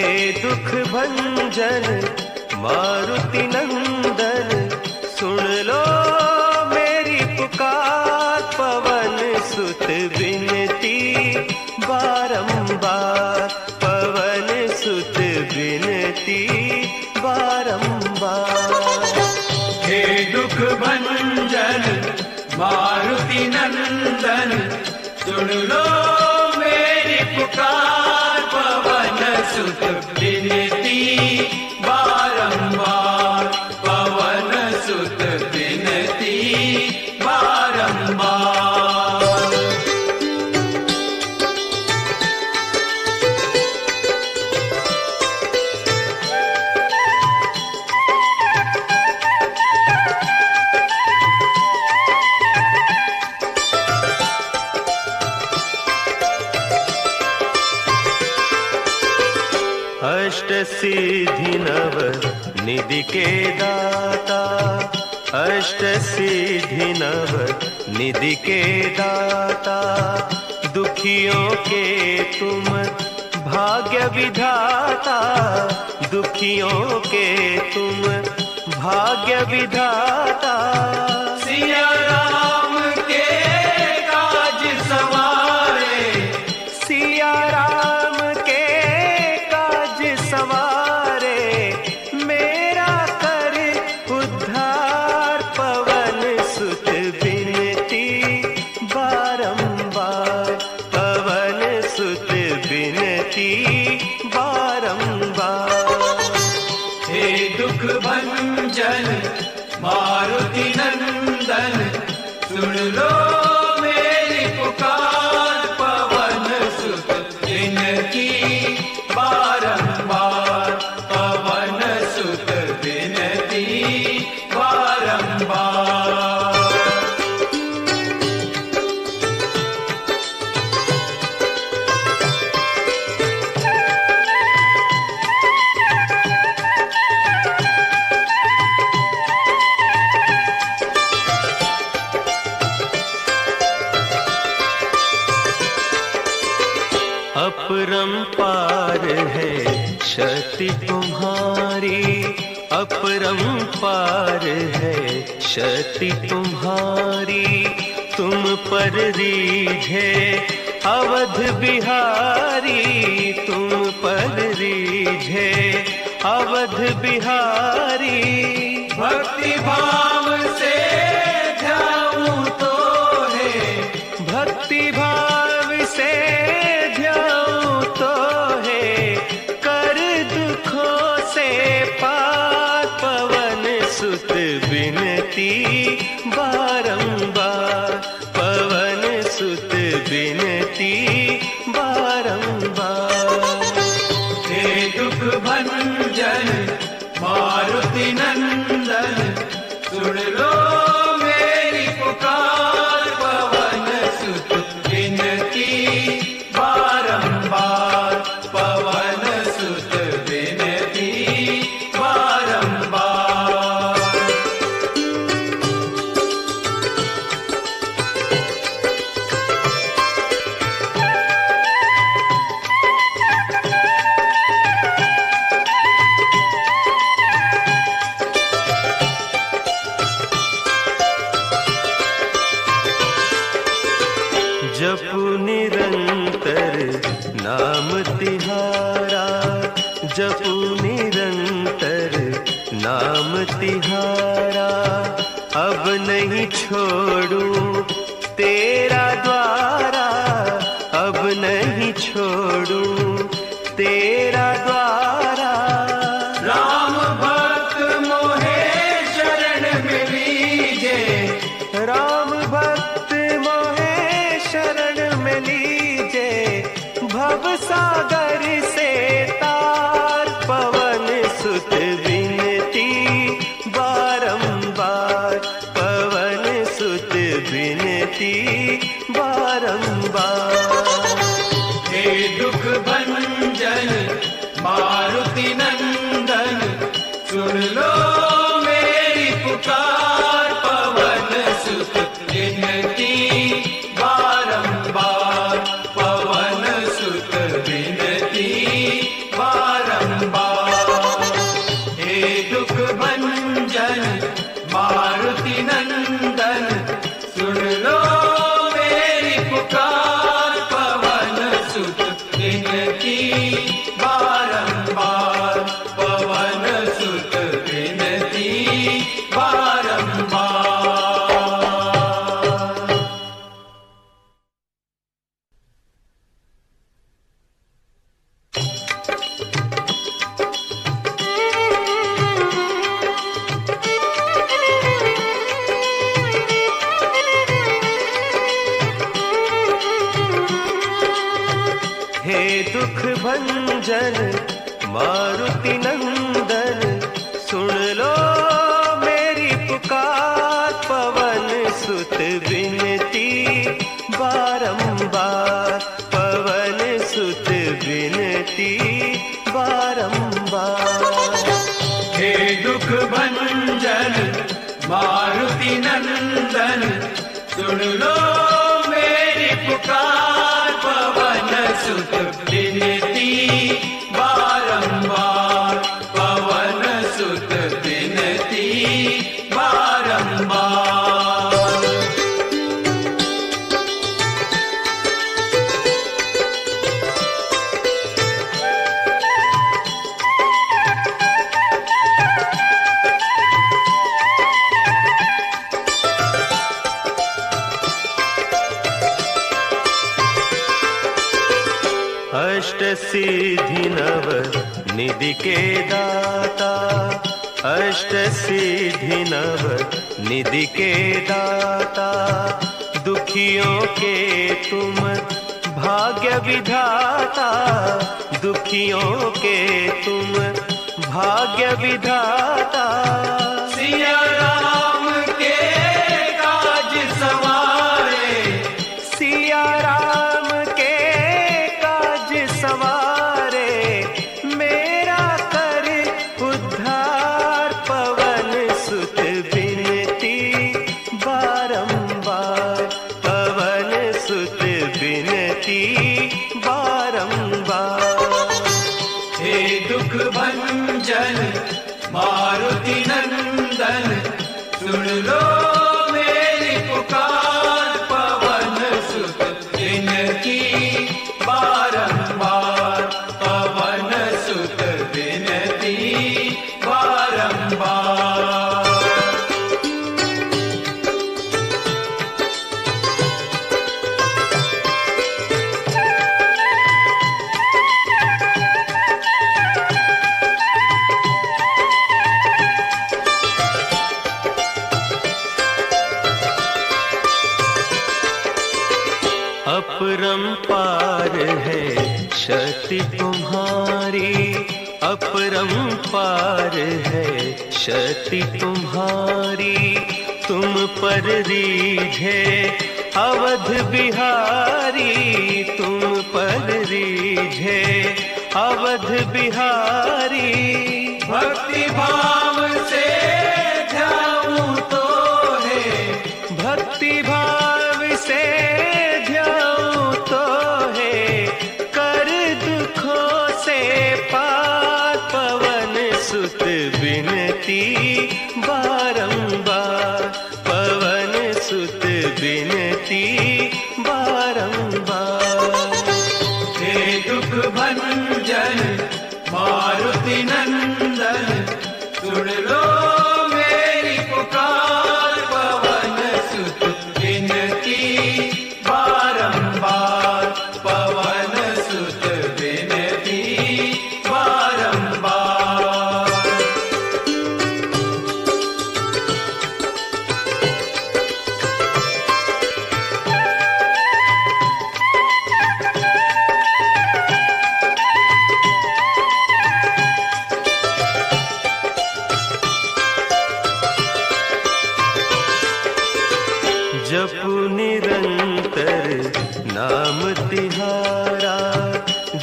दुख भंजन मारुति नंदन, सुन लो मेरी पुकार। पवन सुत विनती बारंबार, पवन सुत विनती बारंबार। हे दुख भंजन मारुति नंदन, सुन लो मेरी पुकार। पवन सुत विनती बारंबार, पवन सुत विनती बारंबार। अष्ट सिद्धि नव निधि के दाता, अष्ट सिद्धि नव निधि के दाता। दुखियों के तुम भाग्य विधाता, दुखियों के तुम भाग्य विधाता। सिया राम के काज सवारे, सिया राम के काज सवारे, मेरा कर उद्धार। पवन सुत विनती बारंबार, पवन सुत विनती बारंबार। हे दुख भंजन मारुति नंदन, सुन लो मेरी पुकार। पवन सुत विनती बारंबार, पवन सुत विनती बारंबार। अपरंपार है शक्ति तुम्हारी, अपरंपार है शक्ति तुम्हारी। तुम पर रीझे अवध बिहारी, तुम पर रीझे अवध बिहारी। भक्ति भाव से ध्याऊं तो है, भक्ति भाव से ध्याऊं तो है, कर दुखों से पार। पवन सुत विनती बारंबार, पवन सुत विनती बारंबार। हे दुख भंजन मारुति नंदन, सुन लो मेरी पुकार। पवन सुत विनती बारंबार, पवन सुत विनती बारंबार। जपु निरंतर नाम तिहारा, जपु निरंतर नाम तिहारा। अब नहीं छोड़ूं तेरा द्वारा, अब नहीं छोड़ूं तेरा द्वारा। राम भक्त मोहे शरण में लीजे, राम भक्त मोहे शरण में लीजे। भव सागर से तार, पवन सुत विनती बारंबार, पवन सुत विनती बारंबार। हे दुख भंजन हे दुख भंजन मारुति नंदन, सुन लो मेरी पुकार। पवन सुत विनती बारंबार, पवन सुत विनती बारंबार। हे दुख भंजन मारुति नंदन, सुन लो मेरी पुकार। पवन सुत विनती बारंबार, पवन सुत विनती बारंबार। अष्ट सिद्धि नव निधि के दाता, अष्ट सिद्धि नव निधि के दाता। दुखियों के तुम भाग्य विधाता, दुखियों के तुम भाग्य विधाता। सिया राम के काज सवारे, सिया राम के काज सवारे, मेरा कर उद्धार। पवन सुत विनती बारंबार, पवन सुत विनती बारंबार। हे दुख भंजन मारुति नंदन, सुन लो मेरी पुकार। पवन सुत विनती बारंबार, पवन सुत विनती बारंबार। अपरंपार है शक्ति तुम्हारी, अपरंपार है शक्ति तुम्हारी। तुम पर रीझे अवध बिहारी, तुम पर रीझे अवध बिहारी। भक्ति भाव से ध्याऊं तो है, भक्ति भाव से ध्याऊं तो है, कर दुखों से पार। पवन सुत विनती बारंबार, पवन सुत विनती बारंबार। हे दुख भंजन मारुति नंदन, सुन लो मेरी पुकार। पवन सुत विनती बारंबार, पवन सुत विनती बारंबार। जपु निरंतर नाम तिहारा,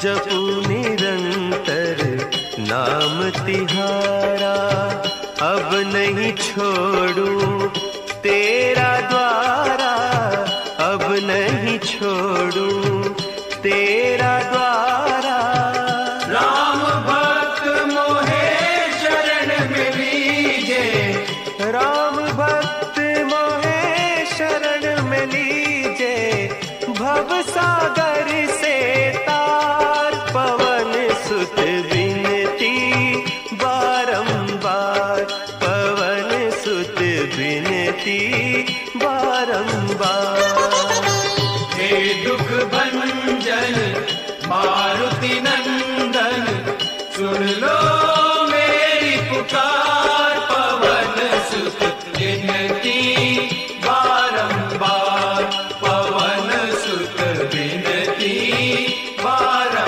जपु निरंतर नाम तिहारा। अब नहीं छोड़ूं तेरा द्वारा, अब नहीं छोड़ूं तेरा द्वारा। राम भक्त मोहे शरण में लीजे, राम भक्त मोहे शरण में लीजे। भव सागर से तार, पवन सुत विनती बारंबार, पवन सुत विनती बारंबार। हे दुख भंजन मारुति नंदन, सुन लो मेरी पुकार। पवन सुत विनती बारंबार, पवन सुत विनती बारंबार।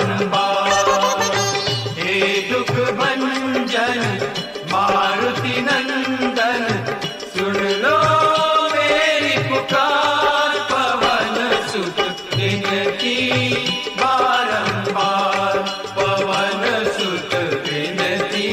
बारंबार पवन सुत विनती